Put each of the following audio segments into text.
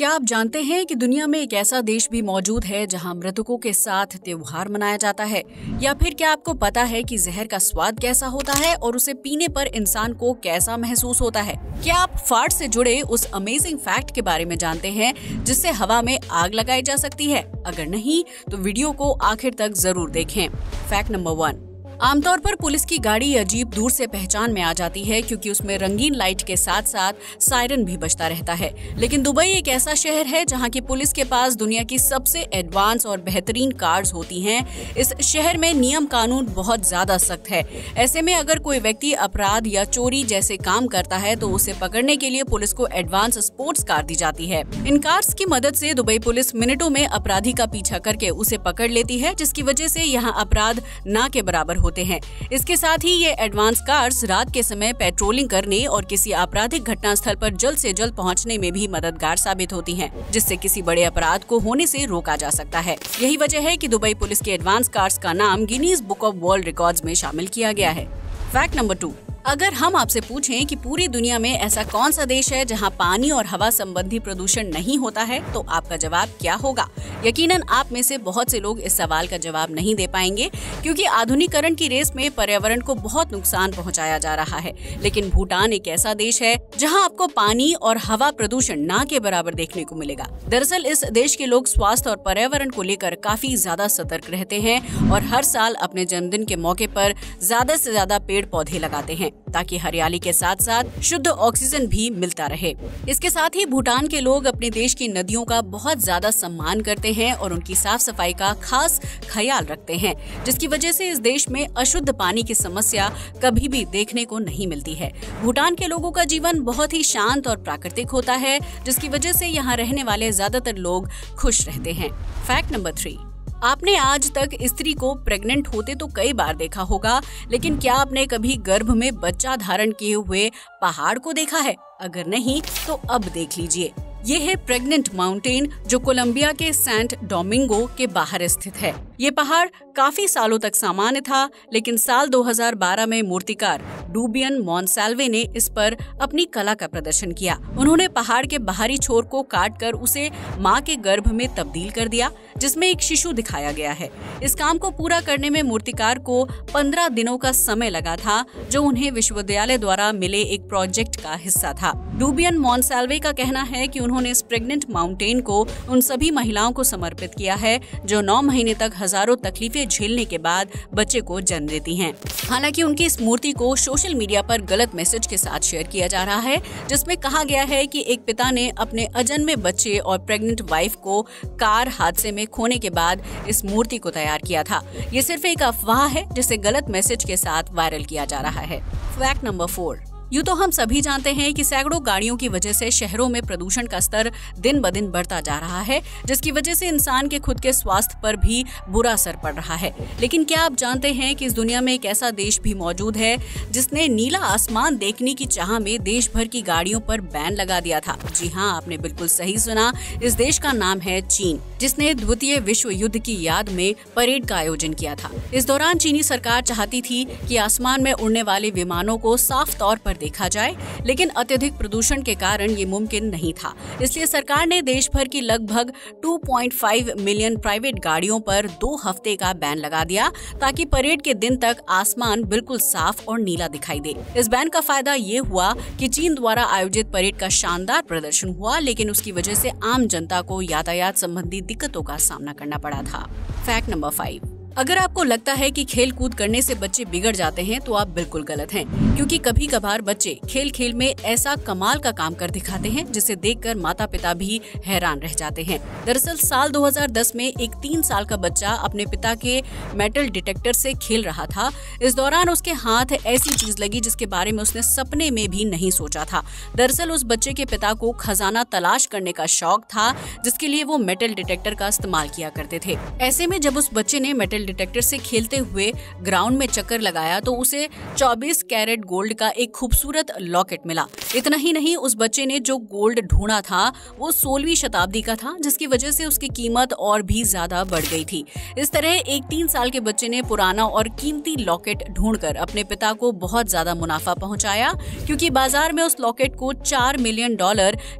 क्या आप जानते हैं कि दुनिया में एक ऐसा देश भी मौजूद है जहां मृतकों के साथ त्योहार मनाया जाता है? या फिर क्या आपको पता है कि जहर का स्वाद कैसा होता है और उसे पीने पर इंसान को कैसा महसूस होता है? क्या आप फार्ट से जुड़े उस अमेजिंग फैक्ट के बारे में जानते हैं जिससे हवा में आग लगाई जा सकती है? अगर नहीं तो वीडियो को आखिर तक जरूर देखें। Fact number 1। आमतौर पर पुलिस की गाड़ी या जीप दूर से पहचान में आ जाती है क्योंकि उसमें रंगीन लाइट के साथ साथ सायरन भी बजता रहता है। लेकिन दुबई एक ऐसा शहर है जहां की पुलिस के पास दुनिया की सबसे एडवांस और बेहतरीन कार्स होती हैं। इस शहर में नियम कानून बहुत ज्यादा सख्त है। ऐसे में अगर कोई व्यक्ति अपराध या चोरी जैसे काम करता है तो उसे पकड़ने के लिए पुलिस को एडवांस स्पोर्ट्स कार दी जाती है। इन कार्स की मदद से दुबई पुलिस मिनटों में अपराधी का पीछा करके उसे पकड़ लेती है, जिसकी वजह से यहाँ अपराध ना के बराबर होते हैं। इसके साथ ही ये एडवांस कार्स रात के समय पेट्रोलिंग करने और किसी आपराधिक घटना स्थल पर जल्द से जल्द पहुंचने में भी मददगार साबित होती हैं, जिससे किसी बड़े अपराध को होने से रोका जा सकता है। यही वजह है कि दुबई पुलिस की एडवांस कार्स का नाम Guinness book of world records में शामिल किया गया है। Fact number 2। अगर हम आपसे पूछें कि पूरी दुनिया में ऐसा कौन सा देश है जहां पानी और हवा संबंधी प्रदूषण नहीं होता है, तो आपका जवाब क्या होगा? यकीनन आप में से बहुत से लोग इस सवाल का जवाब नहीं दे पाएंगे क्योंकि आधुनिकीकरण की रेस में पर्यावरण को बहुत नुकसान पहुंचाया जा रहा है। लेकिन भूटान एक ऐसा देश है जहां आपको पानी और हवा प्रदूषण ना के बराबर देखने को मिलेगा। दरअसल इस देश के लोग स्वास्थ्य और पर्यावरण को लेकर काफी ज्यादा सतर्क रहते हैं और हर साल अपने जन्मदिन के मौके पर ज्यादा से ज्यादा पेड़ पौधे लगाते हैं ताकि हरियाली के साथ साथ शुद्ध ऑक्सीजन भी मिलता रहे। इसके साथ ही भूटान के लोग अपने देश की नदियों का बहुत ज्यादा सम्मान करते हैं और उनकी साफ सफाई का खास ख्याल रखते हैं, जिसकी वजह से इस देश में अशुद्ध पानी की समस्या कभी भी देखने को नहीं मिलती है। भूटान के लोगों का जीवन बहुत ही शांत और प्राकृतिक होता है, जिसकी वजह से यहाँ रहने वाले ज्यादातर लोग खुश रहते हैं। Fact number 3। आपने आज तक स्त्री को प्रेग्नेंट होते तो कई बार देखा होगा, लेकिन क्या आपने कभी गर्भ में बच्चा धारण किए हुए पहाड़ को देखा है? अगर नहीं तो अब देख लीजिए। ये है प्रेग्नेंट माउंटेन, जो कोलंबिया के सेंट डोमिंगो के बाहर स्थित है। ये पहाड़ काफी सालों तक सामान्य था, लेकिन साल 2012 में मूर्तिकार डूबियन मोनसाल्वे ने इस पर अपनी कला का प्रदर्शन किया। उन्होंने पहाड़ के बाहरी छोर को काटकर उसे मां के गर्भ में तब्दील कर दिया, जिसमें एक शिशु दिखाया गया है। इस काम को पूरा करने में मूर्तिकार को 15 दिनों का समय लगा था, जो उन्हें विश्वविद्यालय द्वारा मिले एक प्रोजेक्ट का हिस्सा था। डूबियन मोनसाल्वे का कहना है कि उन्होंने इस प्रेग्नेंट माउंटेन को उन सभी महिलाओं को समर्पित किया है जो 9 महीने तक हजारों तकलीफें झेलने के बाद बच्चे को जन्म देती हैं। हालांकि उनकी इस मूर्ति को सोशल मीडिया पर गलत मैसेज के साथ शेयर किया जा रहा है, जिसमें कहा गया है कि एक पिता ने अपने अजन्मे बच्चे और प्रेग्नेंट वाइफ को कार हादसे में खोने के बाद इस मूर्ति को तैयार किया था। ये सिर्फ एक अफवाह है जिसे गलत मैसेज के साथ वायरल किया जा रहा है। Fact number 4। यूँ तो हम सभी जानते हैं कि सैकड़ों गाड़ियों की वजह से शहरों में प्रदूषण का स्तर दिन ब दिन बढ़ता जा रहा है, जिसकी वजह से इंसान के खुद के स्वास्थ्य पर भी बुरा असर पड़ रहा है। लेकिन क्या आप जानते हैं कि इस दुनिया में एक ऐसा देश भी मौजूद है जिसने नीला आसमान देखने की चाह में देश भर की गाड़ियों पर बैन लगा दिया था? जी हाँ, आपने बिल्कुल सही सुना। इस देश का नाम है चीन, जिसने द्वितीय विश्व युद्ध की याद में परेड का आयोजन किया था। इस दौरान चीनी सरकार चाहती थी कि आसमान में उड़ने वाले विमानों को साफ तौर पर देखा जाए, लेकिन अत्यधिक प्रदूषण के कारण ये मुमकिन नहीं था। इसलिए सरकार ने देश भर की लगभग 2.5 मिलियन प्राइवेट गाड़ियों पर 2 हफ्ते का बैन लगा दिया, ताकि परेड के दिन तक आसमान बिल्कुल साफ और नीला दिखाई दे। इस बैन का फायदा ये हुआ कि चीन द्वारा आयोजित परेड का शानदार प्रदर्शन हुआ, लेकिन उसकी वजह से आम जनता को यातायात संबंधी दिक्कतों का सामना करना पड़ा था। Fact number 5। अगर आपको लगता है कि खेल कूद करने से बच्चे बिगड़ जाते हैं तो आप बिल्कुल गलत हैं, क्योंकि कभी कभार बच्चे खेल खेल में ऐसा कमाल का काम कर दिखाते हैं जिसे देखकर माता पिता भी हैरान रह जाते हैं। दरअसल साल 2010 में एक 3 साल का बच्चा अपने पिता के मेटल डिटेक्टर से खेल रहा था। इस दौरान उसके हाथ ऐसी चीज लगी जिसके बारे में उसने सपने में भी नहीं सोचा था। दरअसल उस बच्चे के पिता को खजाना तलाश करने का शौक था, जिसके लिए वो मेटल डिटेक्टर का इस्तेमाल किया करते थे। ऐसे में जब उस बच्चे ने मेटल मेटल डिटेक्टर से खेलते हुए ग्राउंड में चक्कर लगाया तो उसे 24 कैरेट गोल्ड का एक खूबसूरत लॉकेट मिला। इतना ही नहीं, उस बच्चे ने जो गोल्ड ढूंढा था वो 16वीं शताब्दी का था, जिसकी वजह से उसकी कीमत और भी ज्यादा बढ़ गई थी। इस तरह एक 3 साल के बच्चे ने पुराना और कीमती लॉकेट ढूंढकर अपने पिता को बहुत ज्यादा मुनाफा पहुंचाया, क्योंकि बाजार में उस लॉकेट को $4 मिलियन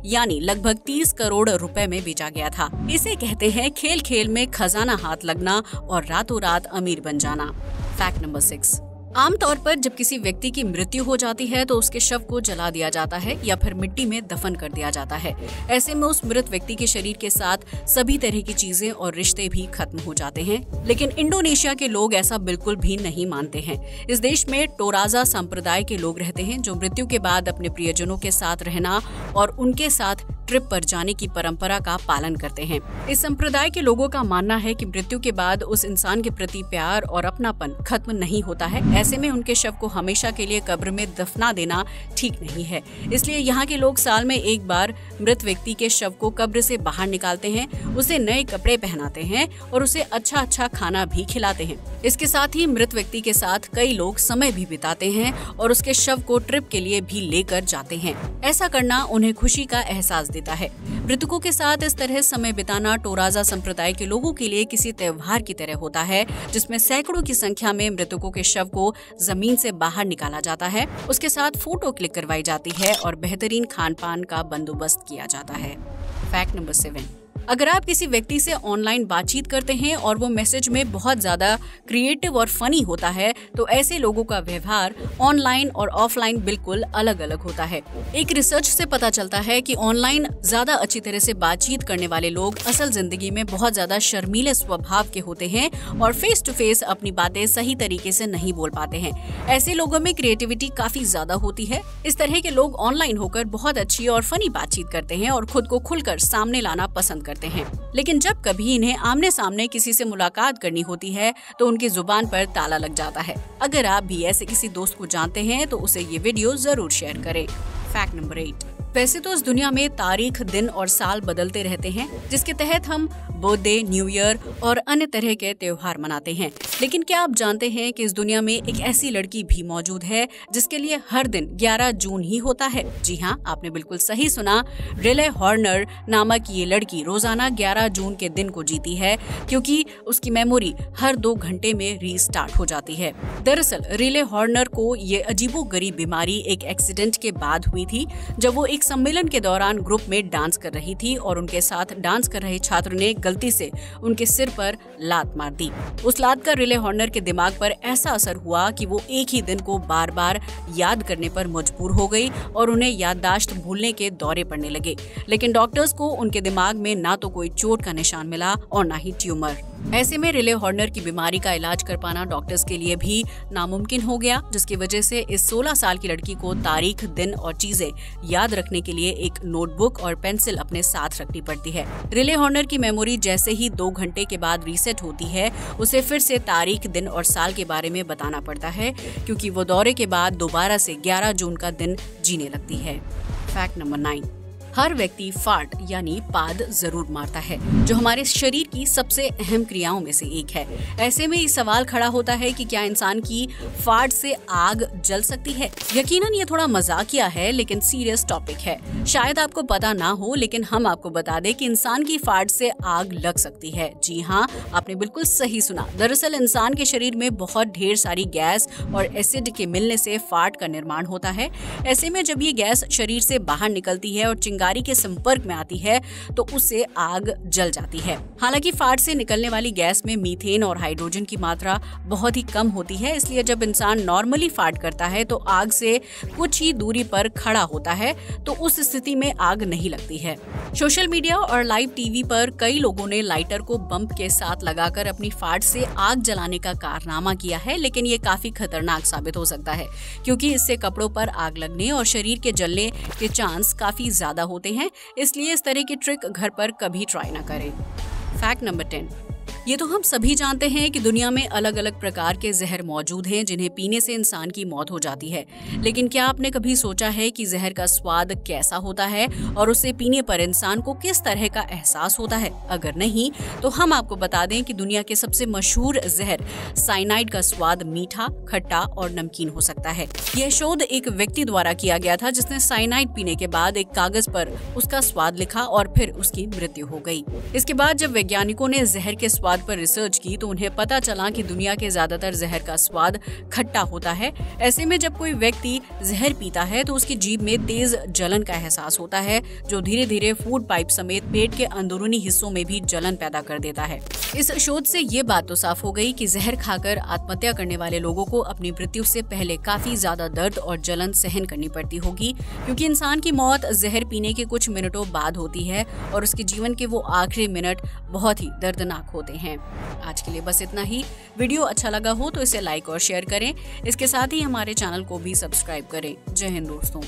यानी लगभग 30 करोड़ रुपए में बेचा गया था। इसे कहते हैं खेल खेल में खजाना हाथ लगना और रातों रात अमीर बन जाना। Fact number 6। आमतौर पर जब किसी व्यक्ति की मृत्यु हो जाती है तो उसके शव को जला दिया जाता है या फिर मिट्टी में दफन कर दिया जाता है। ऐसे में उस मृत व्यक्ति के शरीर के साथ सभी तरह की चीजें और रिश्ते भी खत्म हो जाते हैं। लेकिन इंडोनेशिया के लोग ऐसा बिल्कुल भी नहीं मानते हैं। इस देश में टोराजा संप्रदाय के लोग रहते हैं जो मृत्यु के बाद अपने प्रियजनों के साथ रहना और उनके साथ ट्रिप पर जाने की परंपरा का पालन करते हैं। इस संप्रदाय के लोगों का मानना है कि मृत्यु के बाद उस इंसान के प्रति प्यार और अपनापन खत्म नहीं होता है। ऐसे में उनके शव को हमेशा के लिए कब्र में दफना देना ठीक नहीं है। इसलिए यहाँ के लोग साल में एक बार मृत व्यक्ति के शव को कब्र से बाहर निकालते हैं, उसे नए कपड़े पहनाते हैं और उसे अच्छा खाना भी खिलाते हैं। इसके साथ ही मृत व्यक्ति के साथ कई लोग समय भी बिताते हैं और उसके शव को ट्रिप के लिए भी लेकर जाते हैं। ऐसा करना उन्हें खुशी का एहसास देता है। मृतकों के साथ इस तरह समय बिताना टोराजा संप्रदाय के लोगों के लिए किसी त्योहार की तरह होता है, जिसमें सैकड़ों की संख्या में मृतकों के शव को जमीन से बाहर निकाला जाता है, उसके साथ फोटो क्लिक करवाई जाती है और बेहतरीन खान पान का बंदोबस्त किया जाता है। Fact number 7। अगर आप किसी व्यक्ति से ऑनलाइन बातचीत करते हैं और वो मैसेज में बहुत ज्यादा क्रिएटिव और फनी होता है तो ऐसे लोगों का व्यवहार ऑनलाइन और ऑफलाइन बिल्कुल अलग अलग होता है। एक रिसर्च से पता चलता है कि ऑनलाइन ज्यादा अच्छी तरह से बातचीत करने वाले लोग असल जिंदगी में बहुत ज्यादा शर्मीले स्वभाव के होते हैं और फेस टू फेस अपनी बातें सही तरीके से नहीं बोल पाते हैं। ऐसे लोगों में क्रिएटिविटी काफी ज्यादा होती है। इस तरह के लोग ऑनलाइन होकर बहुत अच्छी और फनी बातचीत करते हैं और खुद को खुलकर सामने लाना पसंद करते हैं। लेकिन जब कभी इन्हें आमने सामने किसी से मुलाकात करनी होती है तो उनकी जुबान पर ताला लग जाता है। अगर आप भी ऐसे किसी दोस्त को जानते हैं तो उसे ये वीडियो जरूर शेयर करें। Fact number 8। वैसे तो इस दुनिया में तारीख, दिन और साल बदलते रहते हैं, जिसके तहत हम बर्थडे, न्यू ईयर और अन्य तरह के त्योहार मनाते हैं। लेकिन क्या आप जानते हैं कि इस दुनिया में एक ऐसी लड़की भी मौजूद है जिसके लिए हर दिन 11 जून ही होता है? जी हाँ, आपने बिल्कुल सही सुना। रिले हॉर्नर नामक ये लड़की रोजाना 11 जून के दिन को जीती है, क्योंकि उसकी मेमोरी हर 2 घंटे में रीस्टार्ट हो जाती है। दरअसल रिले हॉर्नर को ये अजीबोगरीब बीमारी एक एक्सीडेंट के बाद हुई थी, जब वो एक सम्मेलन के दौरान ग्रुप में डांस कर रही थी और उनके साथ डांस कर रहे छात्र ने गलती से उनके सिर पर लात मार दी। उस लात का रिले हॉर्नर के दिमाग पर ऐसा असर हुआ कि वो एक ही दिन को बार बार याद करने पर मजबूर हो गई और उन्हें याददाश्त भूलने के दौरे पड़ने लगे। लेकिन डॉक्टर्स को उनके दिमाग में ना तो कोई चोट का निशान मिला और ना ही ट्यूमर। ऐसे में रिले हॉर्नर की बीमारी का इलाज कर पाना डॉक्टर्स के लिए भी नामुमकिन हो गया, जिसकी वजह से इस 16 साल की लड़की को तारीख, दिन और चीजें याद रखने के लिए एक नोटबुक और पेंसिल अपने साथ रखनी पड़ती है। रिले हॉर्नर की मेमोरी जैसे ही 2 घंटे के बाद रीसेट होती है, उसे फिर से तारीख, दिन और साल के बारे में बताना पड़ता है, क्योंकि वो दौरे के बाद दोबारा से 11 जून का दिन जीने लगती है। Fact number 9। हर व्यक्ति फार्ट यानी पाद जरूर मारता है, जो हमारे शरीर की सबसे अहम क्रियाओं में से एक है। ऐसे में ये सवाल खड़ा होता है कि क्या इंसान की फार्ट से आग जल सकती है? यकीनन ये थोड़ा मजाकिया है, लेकिन सीरियस टॉपिक है। शायद आपको पता ना हो, लेकिन हम आपको बता दें कि इंसान की फार्ट से आग लग सकती है। जी हाँ, आपने बिल्कुल सही सुना। दरअसल इंसान के शरीर में बहुत ढेर सारी गैस और एसिड के मिलने से फार्ट का निर्माण होता है। ऐसे में जब ये गैस शरीर से बाहर निकलती है और चिंगारी के संपर्क में आती है तो उससे आग जल जाती है। हालांकि फार्ट से निकलने वाली गैस में मीथेन और हाइड्रोजन की मात्रा बहुत ही कम होती है, इसलिए जब इंसान नॉर्मली फार्ट करता है तो आग से कुछ ही दूरी पर खड़ा होता है, तो उस स्थिति में आग नहीं लगती है। सोशल मीडिया और लाइव टीवी पर कई लोगों ने लाइटर को बम्प के साथ लगाकर अपनी फार्ट से आग जलाने का कारनामा किया है, लेकिन ये काफी खतरनाक साबित हो सकता है, क्योंकि इससे कपड़ों पर आग लगने और शरीर के जलने के चांस काफी ज्यादा होते हैं। इसलिए इस तरह की ट्रिक घर पर कभी ट्राई ना करें। Fact number 10। ये तो हम सभी जानते हैं कि दुनिया में अलग अलग प्रकार के जहर मौजूद हैं जिन्हें पीने से इंसान की मौत हो जाती है। लेकिन क्या आपने कभी सोचा है कि जहर का स्वाद कैसा होता है और उसे पीने पर इंसान को किस तरह का एहसास होता है? अगर नहीं तो हम आपको बता दें कि दुनिया के सबसे मशहूर जहर साइनाइड का स्वाद मीठा, खट्टा और नमकीन हो सकता है। यह शोध एक व्यक्ति द्वारा किया गया था जिसने साइनाइड पीने के बाद एक कागज पर उसका स्वाद लिखा और फिर उसकी मृत्यु हो गई। इसके बाद जब वैज्ञानिकों ने जहर के स्वाद पर रिसर्च की तो उन्हें पता चला कि दुनिया के ज्यादातर जहर का स्वाद खट्टा होता है। ऐसे में जब कोई व्यक्ति जहर पीता है तो उसकी जीभ में तेज जलन का एहसास होता है, जो धीरे धीरे फूड पाइप समेत पेट के अंदरूनी हिस्सों में भी जलन पैदा कर देता है। इस शोध से ये बात तो साफ हो गई कि जहर खाकर आत्महत्या करने वाले लोगों को अपनी मृत्यु से पहले काफी ज्यादा दर्द और जलन सहन करनी पड़ती होगी, क्योंकि इंसान की मौत जहर पीने के कुछ मिनटों बाद होती है और उसके जीवन के वो आखिरी मिनट बहुत ही दर्दनाक होते हैं। आज के लिए बस इतना ही। वीडियो अच्छा लगा हो तो इसे लाइक और शेयर करें। इसके साथ ही हमारे चैनल को भी सब्सक्राइब करें। जय हिंद दोस्तों।